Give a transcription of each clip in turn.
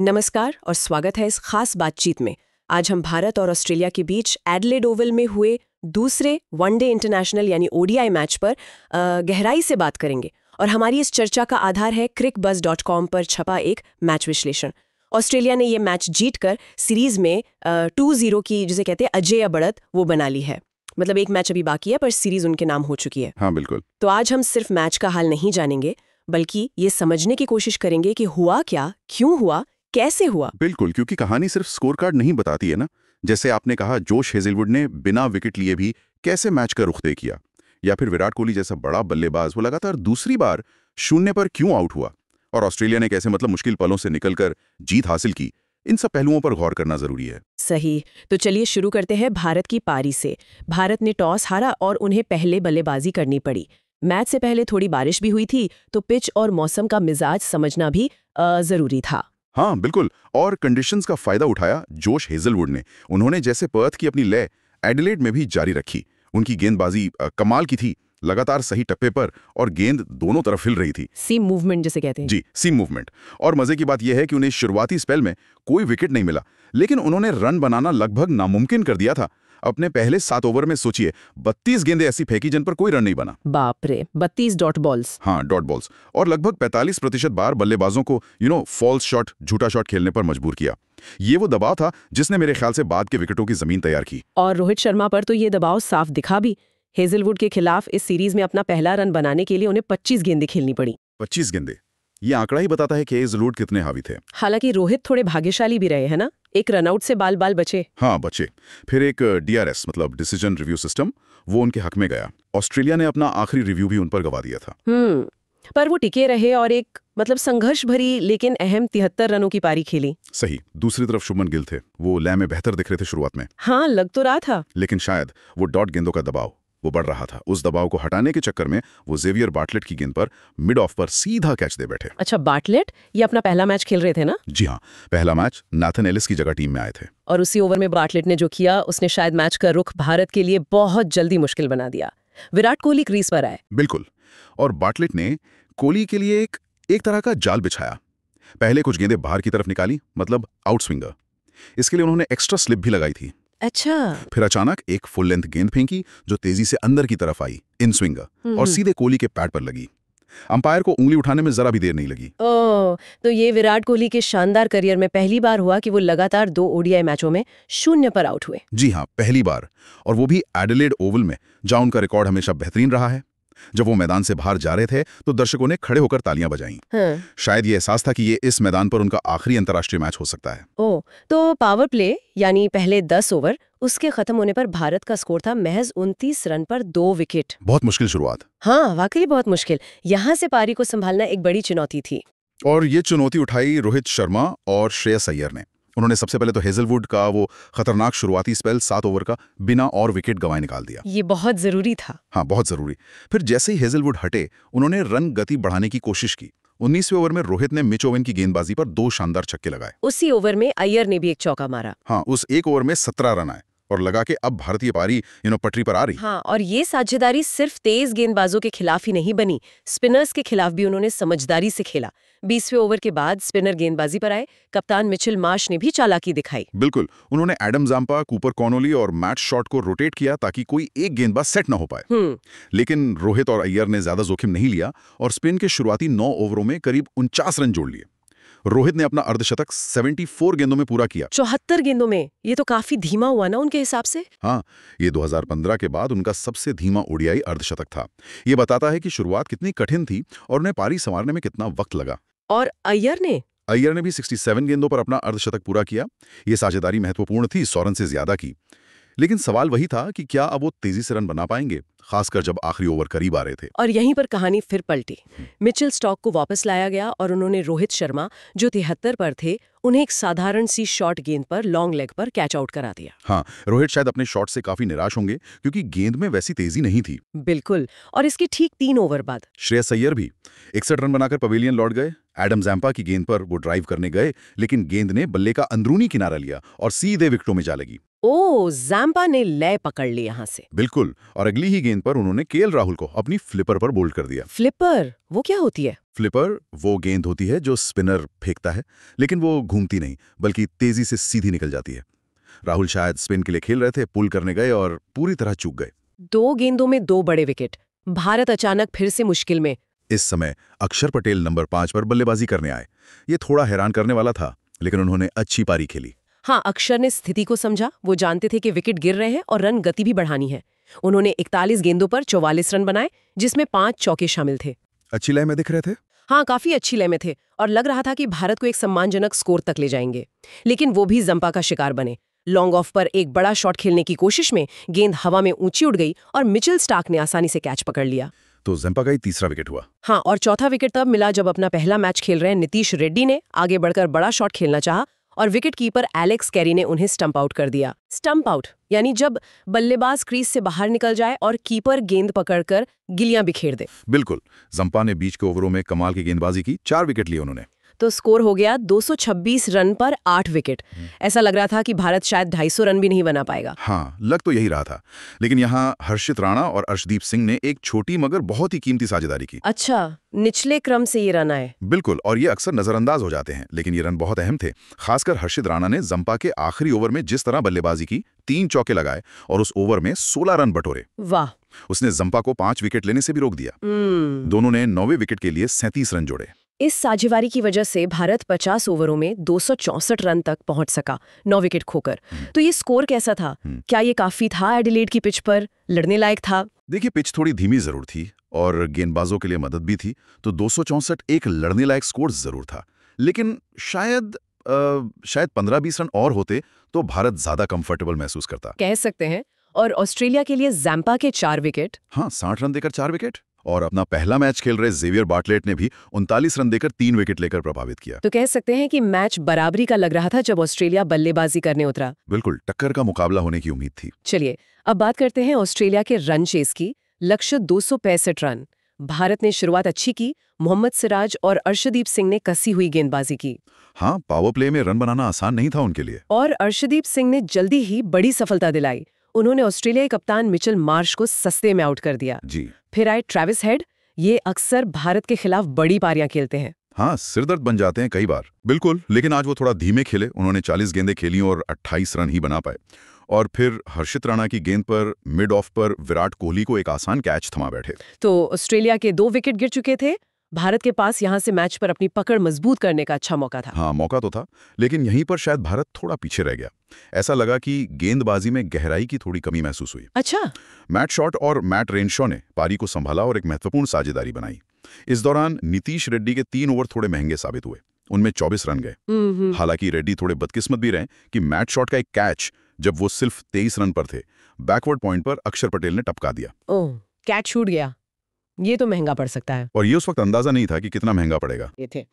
नमस्कार और स्वागत है इस खास बातचीत में। आज हम भारत और ऑस्ट्रेलिया के बीच एडिलेड ओवल में हुए दूसरे वनडे इंटरनेशनल यानी ओडीआई मैच पर गहराई से बात करेंगे और हमारी इस चर्चा का आधार है crickbuzz.com पर छपा एक मैच विश्लेषण। ऑस्ट्रेलिया ने ये मैच जीतकर सीरीज में 2-0 की जिसे कहते हैं अजेय बढ़त वो बना ली है। मतलब एक मैच अभी बाकी है पर सीरीज उनके नाम हो चुकी है। हाँ बिल्कुल। तो आज हम सिर्फ मैच का हाल नहीं जानेंगे बल्कि ये समझने की कोशिश करेंगे कि हुआ क्या, क्यों हुआ, कैसे हुआ। बिल्कुल, क्योंकि कहानी सिर्फ स्कोर कार्ड नहीं बताती है ना। जैसे आपने कहा, जोश हेजलवुड ने बिना विकेट लिए भी कैसे मैच का रुख तय किया, या फिर विराट कोहली जैसा बड़ा बल्लेबाज वो लगातार दूसरी बार 0 पर क्यों आउट हुआ, और ऑस्ट्रेलिया ने कैसे मुश्किल पलों से निकलकर जीत हासिल की। इन सब पहलुओं पर गौर करना जरूरी है। सही। तो चलिए शुरू करते हैं भारत की पारी से। भारत ने टॉस हारा और उन्हें पहले बल्लेबाजी करनी पड़ी। मैच से पहले थोड़ी बारिश भी हुई थी, तो पिच और मौसम का मिजाज समझना भी जरूरी था। हाँ बिल्कुल, और कंडीशंस का फायदा उठाया जोश हेजलवुड ने। उन्होंने जैसे पर्थ की अपनी लय एडिलेड में भी जारी रखी। उनकी गेंदबाजी कमाल की थी, लगातार सही टप्पे पर, और गेंद दोनों तरफ हिल रही थी। सीम मूवमेंट जिसे कहते हैं। जी, सीम मूवमेंट। और मजे की बात यह है कि उन्हें शुरुआती स्पेल में कोई विकेट नहीं मिला, लेकिन उन्होंने रन बनाना लगभग नामुमकिन कर दिया था। अपने पहले 7 ओवर में सोचिए 32 गेंदें ऐसी फेंकी जिन पर कोई रन नहीं बना। बाप रे, 32 डॉट बॉल्स। हाँ, डॉट बॉल्स। और लगभग 45% बार बल्लेबाजों को फॉल्स शॉट, झूठा शॉट खेलने पर मजबूर किया। ये वो दबाव था जिसने मेरे ख्याल से बाद के विकेटों की जमीन तैयार की। और रोहित शर्मा पर तो ये दबाव साफ दिखा भी। हेजलवुड के खिलाफ इस सीरीज में अपना पहला रन बनाने के लिए उन्हें 25 गेंदें खेलनी पड़ी। 25 गेंदें, ये आंकड़ा ही बताता है कि हेजलवुड कितने हावी थे। हालांकि रोहित थोड़े भाग्यशाली भी रहे, है ना। एक रनआउट से बाल बाल बचे। हाँ बचे। फिर एक DRS मतलब डिसीजन रिव्यू सिस्टम, वो उनके हक में गया। ऑस्ट्रेलिया ने अपना आखिरी रिव्यू भी उन पर गवा दिया था। पर वो टिके रहे और एक संघर्ष भरी लेकिन अहम 73 रनों की पारी खेली। सही। दूसरी तरफ शुभमन गिल थे, वो लय में बेहतर दिख रहे थे शुरुआत में। हाँ, लग तो रहा था। लेकिन शायद वो डॉट गेंदों का दबाव वो बढ़ रहा था। उस दबाव को हटाने के चक्कर में वो जेवियर बार्टलेट की गेंद पर मिड ऑफ पर सीधा कैच दे बैठे। अच्छा, बार्टलेट ये अपना पहला मैच खेल रहे थे ना। जी हाँ, पहला मैच नाथन एलिस की जगह टीम में आए थे। और उसी ओवर में बार्टलेट ने जो किया, उसने शायद मैच का रुख भारत के लिए बहुत जल्दी मुश्किल बना दिया। विराट कोहली क्रीज पर आए। बिल्कुल, और बार्टलेट ने कोहली के लिए एक तरह का जाल बिछाया। पहले कुछ गेंदें बाहर की तरफ निकाली, मतलब आउट स्विंगर। इसके लिए उन्होंने एक्स्ट्रा स्लिप भी लगाई थी। अच्छा। फिर अचानक एक फुल लेंथ गेंद फेंकी जो तेजी से अंदर की तरफ आई, इन स्विंगर, और सीधे कोहली के पैड पर लगी। अंपायर को उंगली उठाने में जरा भी देर नहीं लगी। ओह, तो ये विराट कोहली के शानदार करियर में पहली बार हुआ कि वो लगातार 2 ओडीआई मैचों में 0 पर आउट हुए। जी हाँ, पहली बार, और वो भी एडिलेड ओवल में, जहां उनका रिकॉर्ड हमेशा बेहतरीन रहा है। जब वो मैदान से बाहर जा रहे थे तो दर्शकों ने खड़े होकर तालियां बजाईं। हाँ। शायद ये एहसास था कि ये इस मैदान पर उनका आखिरी अंतर्राष्ट्रीय मैच हो सकता है। ओह, तो पावर प्ले यानी पहले 10 ओवर, उसके खत्म होने पर भारत का स्कोर था महज 29 रन पर 2 विकेट। बहुत मुश्किल शुरुआत। हाँ, वाकई बहुत मुश्किल। यहाँ से पारी को संभालना एक बड़ी चुनौती थी। और ये चुनौती उठाई रोहित शर्मा और श्रेयस अय्यर ने। उन्होंने सबसे पहले तो हेजलवुड का वो खतरनाक शुरुआती स्पेल 7 ओवर का बिना और विकेट गंवाए निकाल दिया। ये बहुत जरूरी था। हाँ, बहुत जरूरी। फिर जैसे ही हेजलवुड हटे, उन्होंने रन गति बढ़ाने की कोशिश की। 19वें ओवर में रोहित ने मिच ओवन की गेंदबाजी पर 2 शानदार छक्के लगाए। उसी ओवर में अय्यर ने भी एक चौका मारा। हाँ, उस एक ओवर में 17 रन आए, और लगा के अब भारतीय पारी पटरी पर आ रही। हाँ, और ये साझेदारी सिर्फ तेज गेंदबाजों के खिलाफ ही नहीं बनी, स्पिनर्स के खिलाफ भी उन्होंने समझदारी से खेला। 20वें ओवर के बाद स्पिनर गेंदबाजी पर आए। कप्तान मिचेल मार्श ने भी चालाकी दिखाई। बिल्कुल, उन्होंने एडम जाम्पा, कूपर कॉनोली और मैट शॉट को रोटेट किया ताकि कोई एक गेंदबाज सेट न हो पाए। लेकिन रोहित और अय्यर ने ज्यादा जोखिम नहीं लिया और स्पिन के शुरुआती 9 ओवरों में करीब 49 रन जोड़ लिए। रोहित ने अपना अर्धशतक 74 गेंदों में पूरा किया। 74 गेंदों में? ये तो काफी धीमा हुआ ना उनके हिसाब से। हाँ, ये 2015 के बाद उनका सबसे धीमा ओडीआई अर्धशतक था। ये बताता है कि शुरुआत कितनी कठिन थी और उन्हें पारी संवारने में कितना वक्त लगा। और अय्यर ने भी 67 गेंदों पर अपना अर्धशतक पूरा किया। ये साझेदारी महत्वपूर्ण थी, 100 रन से ज्यादा की। लेकिन सवाल वही था कि क्या अब वो तेजी से रन बना पाएंगे, खासकर जब आखिरी ओवर करीब आ रहे थे। और यहीं पर कहानी फिर पलटी। मिचेल स्टॉक को वापस लाया गया और उन्होंने रोहित शर्मा, जो 73 पर थे, उन्हें एक साधारण सी शॉर्ट गेंद पर लॉन्ग लेग पर कैच आउट करा दिया। हाँ, रोहित शायद अपने शॉट से काफी निराश होंगे क्योंकि गेंद में वैसी तेजी नहीं थी। बिल्कुल, और इसके ठीक 3 ओवर बाद श्रेयस अय्यर भी 61 रन बनाकर पवेलियन लौट गए। एडम जैम्पा की गेंद पर वो ड्राइव करने गए, लेकिन गेंद ने बल्ले का अंदरूनी किनारा लिया और सीधे विकेटों में जा लगी। ओ, जैम्पा ने लय पकड़ ली यहां से। बिल्कुल, और अगली ही गेंद पर उन्होंने केएल राहुल को अपनी फ्लिपर पर बोल्ड कर दिया। फ्लिपर, वो क्या होती है? फ्लिपर वो गेंद होती है जो स्पिनर फेंकता है, लेकिन वो घूमती नहीं बल्कि तेजी से सीधी निकल जाती है। राहुल शायद स्पिन के लिए खेल रहे थे, पुल करने गए और पूरी तरह चूक गए। 2 गेंदों में 2 बड़े विकेट। भारत अचानक फिर से मुश्किल में। इस समय अक्षर पटेल नंबर 5 पर बल्लेबाजी करने आए। ये थोड़ा हैरान करने वाला था, लेकिन उन्होंने अच्छी पारी खेली। हाँ, अक्षर ने स्थिति को समझा। वो जानते थे कि विकेट गिर रहे हैं और रन गति भी बढ़ानी है। उन्होंने 41 गेंदों पर 44 रन बनाए, जिसमें 5 चौके शामिल थे। अच्छी लय में दिख रहे थे। हाँ, काफी अच्छी लय में थे और लग रहा था कि भारत को एक सम्मानजनक स्कोर तक ले जाएंगे। लेकिन वो भी जंपा का शिकार बने। लॉन्ग ऑफ पर एक बड़ा शॉट खेलने की कोशिश में गेंद हवा में ऊंची उड़ गई और मिचेल स्टार्क ने आसानी से कैच पकड़ लिया। तो जंपा का ही तीसरा विकेट हुआ। हाँ, और चौथा विकेट तब मिला जब अपना पहला मैच खेल रहे नीतीश रेड्डी ने आगे बढ़कर बड़ा शॉट खेलना चाहा और विकेट कीपर एलेक्स कैरी ने उन्हें स्टंप आउट कर दिया। स्टंप आउट यानी जब बल्लेबाज क्रीज से बाहर निकल जाए और कीपर गेंद पकड़कर गिलियां बिखेर दे। बिल्कुल, जंपा ने बीच के ओवरों में कमाल की गेंदबाजी की, 4 विकेट लिए उन्होंने। तो स्कोर हो गया 226 रन पर 8 विकेट। ऐसा लग रहा था कि भारत शायद 250 रन भी नहीं बना पाएगा। हाँ, लग तो यही रहा था। लेकिन यहाँ हर्षित राणा और अर्शदीप सिंह ने एक छोटी मगर बहुत ही कीमती साझेदारी की। अच्छा, निचले क्रम से ये रन आए। बिल्कुल, और ये अक्सर नजरअंदाज हो जाते हैं, लेकिन ये रन बहुत अहम थे। खासकर हर्षित राणा ने जंपा के आखिरी ओवर में जिस तरह बल्लेबाजी की, 3 चौके लगाए और उस ओवर में 16 रन बटोरे। वाह। उसने जंपा को 5 विकेट लेने से भी रोक दिया। दोनों ने 9वें विकेट के लिए 37 रन जोड़े। इस साझेदारी की वजह से भारत 50 ओवरों में 264 रन तक पहुंच सका, 9 विकेट खोकर। तो ये स्कोर कैसा था? क्या ये काफी था एडिलेड की पिच पर? लड़ने लायक था? देखिए, पिच थोड़ी धीमी जरूर थी और गेंदबाजों के लिए मदद भी थी, तो 264 एक लड़ने लायक स्कोर जरूर था। लेकिन शायद 15-20 रन और होते तो भारत ज्यादा कंफर्टेबल महसूस करता, कह सकते हैं। और ऑस्ट्रेलिया के लिए जैम्पा के 4 विकेट। हाँ, 60 रन देकर 4 विकेट। और अपना पहला मैच खेल रहे जेवियर बार्टलेट ने भी 39 रन देकर 3 विकेट लेकर प्रभावित किया। तो कह सकते हैं कि मैच बराबरी का लग रहा था जब ऑस्ट्रेलिया बल्लेबाजी करने उतरा। बिल्कुल, टक्कर का मुकाबला होने की उम्मीद थी। चलिए अब बात करते हैं ऑस्ट्रेलिया के रन चेस की। लक्ष्य 265 रन। भारत ने शुरुआत अच्छी की। मोहम्मद सिराज और अर्शदीप सिंह ने कसी हुई गेंदबाजी की। हाँ, पावर प्ले में रन बनाना आसान नहीं था उनके लिए। और अर्शदीप सिंह ने जल्दी ही बड़ी सफलता दिलाई। उन्होंने ऑस्ट्रेलियाई कप्तान मिचेल मार्श को सस्ते में आउट कर दिया। जी। फिर आए ट्रेविस हेड। ये अक्सर भारत के खिलाफ बड़ी पारियां खेलते हैं। हाँ, सिरदर्द बन जाते हैं कई बार। बिल्कुल, लेकिन आज वो थोड़ा धीमे खेले। उन्होंने 40 गेंदें खेली और 28 रन ही बना पाए। और फिर हर्षित राणा की गेंद पर मिड ऑफ पर विराट कोहली को एक आसान कैच थमा बैठे। तो ऑस्ट्रेलिया के 2 विकेट गिर चुके थे। भारत के पास यहां से मैच पर अपनी पकड़ मजबूत करने का अच्छा मौका था। हाँ, मौका तो था, लेकिन यहीं पर शायद भारत थोड़ा पीछे रह गया। ऐसा लगा कि गेंदबाजी में गहराई की थोड़ी कमी महसूस हुई। अच्छा। मैट शॉट और मैट रेनशॉ ने पारी को संभाला और एक महत्वपूर्ण साझेदारी बनाई। इस दौरान नीतीश रेड्डी के 3 ओवर थोड़े महंगे साबित हुए। उनमें 24 रन गए। हालांकि रेड्डी थोड़े बदकिस्मत भी रहे कि मैट शॉट का एक कैच, जब वो सिर्फ 23 रन पर थे, बैकवर्ड पॉइंट पर अक्षर पटेल ने टपका दिया। ओह, कैच छूट गया। ये तो महंगा पड़ सकता है। और ये उस वक्त अंदाजा नहीं था कि कितना महंगा पड़ेगा। ये थे।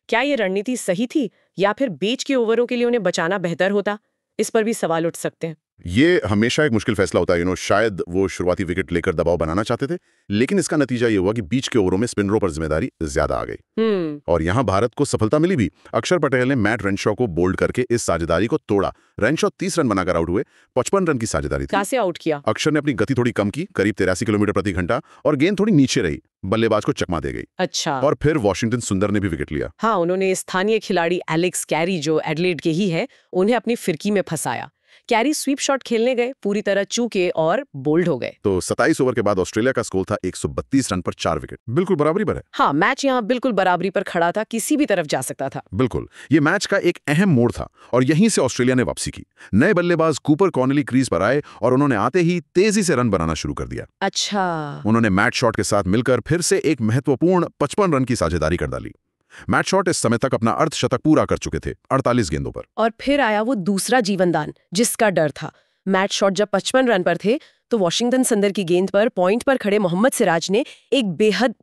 क्या ये रणनीति सही थी या फिर बीच के ओवरों के लिए उन्हें बचाना बेहतर होता? इस पर भी सवाल उठ सकते हैं। ये हमेशा एक मुश्किल फैसला होता है। शायद वो शुरुआती विकेट लेकर दबाव बनाना चाहते थे, लेकिन इसका नतीजा ये हुआ कि बीच के ओवरों में स्पिनरों पर जिम्मेदारी ज्यादा आ गई। और यहाँ भारत को सफलता मिली भी। अक्षर पटेल ने मैट रेनशॉ को बोल्ड करके इस साझेदारी को तोड़ा। रेनशॉ 30 रन बनाकर आउट हुए। 55 रन की साझेदारी थी। कैसे आउट किया? अक्षर ने अपनी गति थोड़ी कम की, करीब 83 किलोमीटर प्रति घंटा, और गेंद थोड़ी नीचे रही। बल्लेबाज को चकमा दे गई। अच्छा। और फिर वॉशिंगटन सुंदर ने भी विकेट लिया। हाँ, उन्होंने स्थानीय खिलाड़ी एलेक्स कैरी, जो एडिलेड के ही है, उन्हें अपनी फिरकी में फंसाया। कैरी स्वीप शॉट खेलने गए, पूरी तरह चूके और बोल्ड हो गए। तो 27 ओवर के बाद ऑस्ट्रेलिया का स्कोर था 132 रन पर 4 विकेट। बिल्कुल बराबरी पर है। हाँ, मैच यहाँ बिल्कुल बराबरी पर खड़ा था, किसी भी तरफ जा सकता था। बिल्कुल, ये मैच का एक अहम मोड़ था और यहीं से ऑस्ट्रेलिया ने वापसी की। नए बल्लेबाज कूपर कॉर्नेली क्रीज पर आए और उन्होंने आते ही तेजी से रन बनाना शुरू कर दिया। अच्छा। उन्होंने मैट शॉट के साथ मिलकर फिर से एक महत्वपूर्ण 55 रन की साझेदारी कर डाली। मैट शॉट इस समय तक अपना अर्धशतक पूरा कर चुके थे, 48 गेंदों पर। और फिर आया वो दूसरा जीवनदान जिसका डर था। मैट शॉट जब 55 रन पर थे तो वॉशिंगटन सुंदर की गेंद पर पॉइंट पर खड़े मोहम्मद सिराज ने एक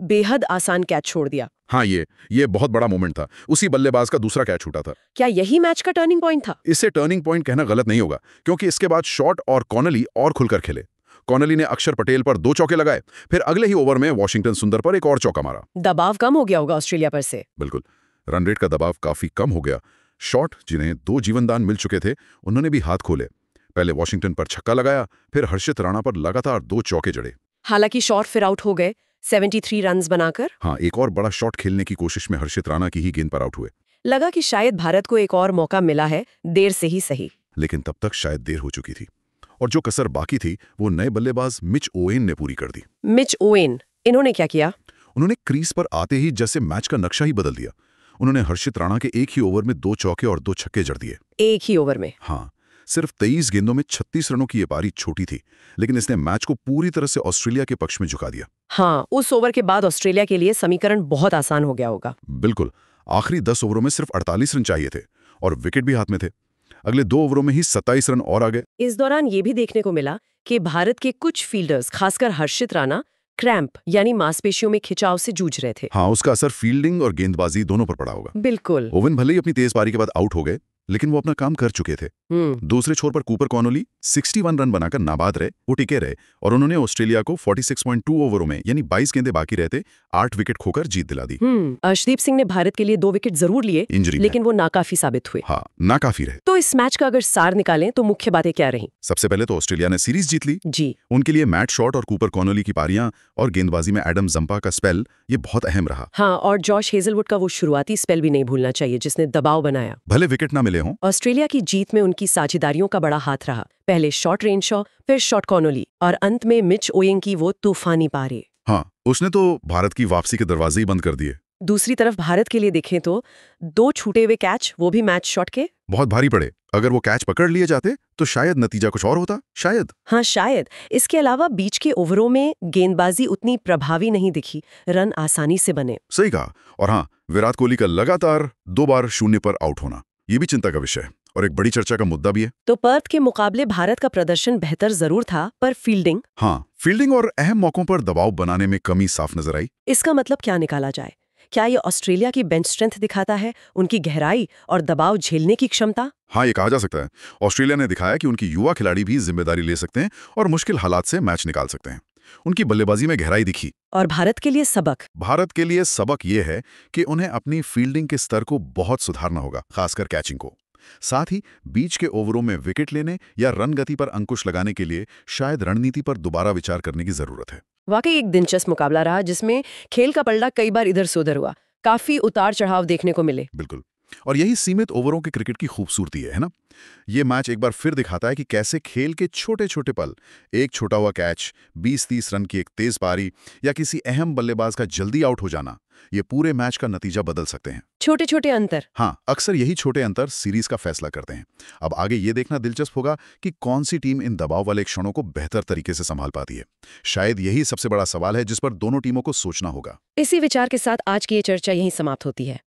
बेहद आसान कैच छोड़ दिया। हाँ, ये बहुत बड़ा मोमेंट था। उसी बल्लेबाज का दूसरा कैच छूटा था। क्या यही मैच का टर्निंग पॉइंट था? इसे टर्निंग पॉइंट कहना गलत नहीं होगा, क्योंकि इसके बाद शॉट और कॉर्नेली और खुलकर खेले। कॉर्नेली ने अक्षर पटेल पर 2 चौके लगाए। फिर अगले ही ओवर में वॉशिंगटन सुंदर पर एक और चौका मारा। दबाव कम हो गया होगा ऑस्ट्रेलिया पर से। बिल्कुल, रन रेट का दबाव काफी कम हो गया। शॉट जिन्हें 2 जीवनदान मिल चुके थे, उन्होंने भी हाथ खोले। पहले वॉशिंगटन पर छक्का लगाया, फिर हर्षित राणा पर लगातार 2 चौके जड़े। हालांकि शॉट फिर आउट हो गए 73 रन्स बनाकर। हाँ, एक और बड़ा शॉट खेलने की कोशिश में हर्षित राणा की ही गेंद पर आउट हुए। लगा कि शायद भारत को एक और मौका मिला है, देर से ही सही। लेकिन तब तक शायद देर हो चुकी थी, और जो कसर बाकी थी वो नए बल्लेबाज मिच ओवेन ने पूरी कर दी। मिच ओवेन, इन्होंने क्या किया? उन्होंने क्रीज पर आते ही जैसे मैच का नक्शा ही बदल दिया। उन्होंने हर्षित राणा के एक ही ओवर में 2 चौके और 2 छक्के जड़ दिए। एक ही ओवर में? हाँ, सिर्फ 23 गेंदों में 36 रनों की ये पारी छोटी थी, लेकिन इसने मैच को पूरी तरह से ऑस्ट्रेलिया के पक्ष में झुका दिया। हाँ, उस ओवर के बाद ऑस्ट्रेलिया के लिए समीकरण बहुत आसान हो गया होगा। बिल्कुल, आखिरी 10 ओवरों में सिर्फ 48 रन चाहिए थे और विकेट भी हाथ में थे। अगले 2 ओवरों में ही 27 रन और आ गए। इस दौरान ये भी देखने को मिला कि भारत के कुछ फील्डर्स, खासकर हर्षित राणा, क्रैम्प यानी मांसपेशियों में खिंचाव से जूझ रहे थे। हाँ, उसका असर फील्डिंग और गेंदबाजी दोनों पर पड़ा होगा। बिल्कुल। ओवेन भले ही अपनी तेज पारी के बाद आउट हो गए, लेकिन वो अपना काम कर चुके थे। दूसरे छोर पर कूपर कॉनोली 61 रन बनाकर नाबाद रहे, वो टिके रहे और उन्होंने ऑस्ट्रेलिया को 46.2 ओवरों में यानी 22 गेंदें बाकी रहते 8 विकेट खोकर जीत दिला दी। अर्शदीप सिंह ने भारत के लिए 2 विकेट जरूर लिए, इंजरी लेकिन वो नाकाफी साबित हुए। हाँ, नाकाफी रहे। तो इस मैच का अगर सार निकालें तो मुख्य बातें क्या रही? सबसे पहले तो ऑस्ट्रेलिया ने सीरीज जीत ली। जी। उनके लिए मैट शॉट और कूपर कॉनोली की पारियां और गेंदबाजी में एडम जंपा का स्पेल ये बहुत अहम रहा। हाँ, और जॉश हेजलवुड का वो शुरुआती स्पेल भी नहीं भूलना चाहिए जिसने दबाव बनाया। भले विकेट ना मिले हों, ऑस्ट्रेलिया की जीत में उनकी साझेदारियों का बड़ा हाथ रहा। पहले शॉट रेनशॉ, फिर शॉट कॉनोली और अंत में मिच ओवेन की वो तूफानी पारी। हाँ, उसने तो भारत की वापसी के दरवाजे ही बंद कर दिए। दूसरी तरफ भारत के लिए देखें तो 2 छूटे हुए कैच, वो भी मैच शॉट के, बहुत भारी पड़े। अगर वो कैच पकड़ लिए जाते तो शायद नतीजा कुछ और होता, शायद। हाँ, शायद। इसके अलावा बीच के ओवरों में गेंदबाजी उतनी प्रभावी नहीं दिखी, रन आसानी से बने। सही कहा। और हाँ, विराट कोहली का लगातार 2 बार 0 पर आउट होना, ये भी चिंता का विषय है और एक बड़ी चर्चा का मुद्दा भी है। तो पर्थ के मुकाबले भारत का प्रदर्शन बेहतर जरूर था, पर फील्डिंग? हाँ, फील्डिंग और अहम मौकों पर दबाव बनाने में कमी साफ नजर आई। इसका मतलब क्या निकाला जाए? क्या ये ऑस्ट्रेलिया की बेंच स्ट्रेंथ दिखाता है, उनकी गहराई और दबाव झेलने की क्षमता? हाँ, ये कहा जा सकता है। ऑस्ट्रेलिया ने दिखाया कि उनकी युवा खिलाड़ी भी जिम्मेदारी ले सकते हैं और मुश्किल हालात से मैच निकाल सकते हैं। उनकी बल्लेबाजी में गहराई दिखी। और भारत के लिए सबक? भारत के लिए सबक ये है कि उन्हें अपनी फील्डिंग के स्तर को बहुत सुधारना होगा, खासकर कैचिंग को। साथ ही बीच के ओवरों में विकेट लेने या रन गति पर अंकुश लगाने के लिए शायद रणनीति पर दोबारा विचार करने की जरूरत है। वाकई एक दिलचस्प मुकाबला रहा जिसमें खेल का पलड़ा कई बार इधर से उधर हुआ, काफी उतार चढ़ाव देखने को मिले। बिल्कुल, और यही सीमित ओवरों के क्रिकेट की खूबसूरती है ना? ये मैच एक बार फिर दिखाता है कि कैसे खेल के छोटे छोटे पल, एक छोटा हुआ कैच, 20-30 रन की एक तेज पारी या किसी अहम बल्लेबाज का जल्दी आउट हो जाना, ये पूरे मैच का नतीजा बदल सकते हैं। छोटे छोटे अंतर। हाँ, अक्सर यही छोटे अंतर सीरीज का फैसला करते हैं। अब आगे ये देखना दिलचस्प होगा कि कौन सी टीम इन दबाव वाले क्षणों को बेहतर तरीके से संभाल पाती है। शायद यही सबसे बड़ा सवाल है जिस पर दोनों टीमों को सोचना होगा। इसी विचार के साथ आज की ये चर्चा यहीं समाप्त होती है।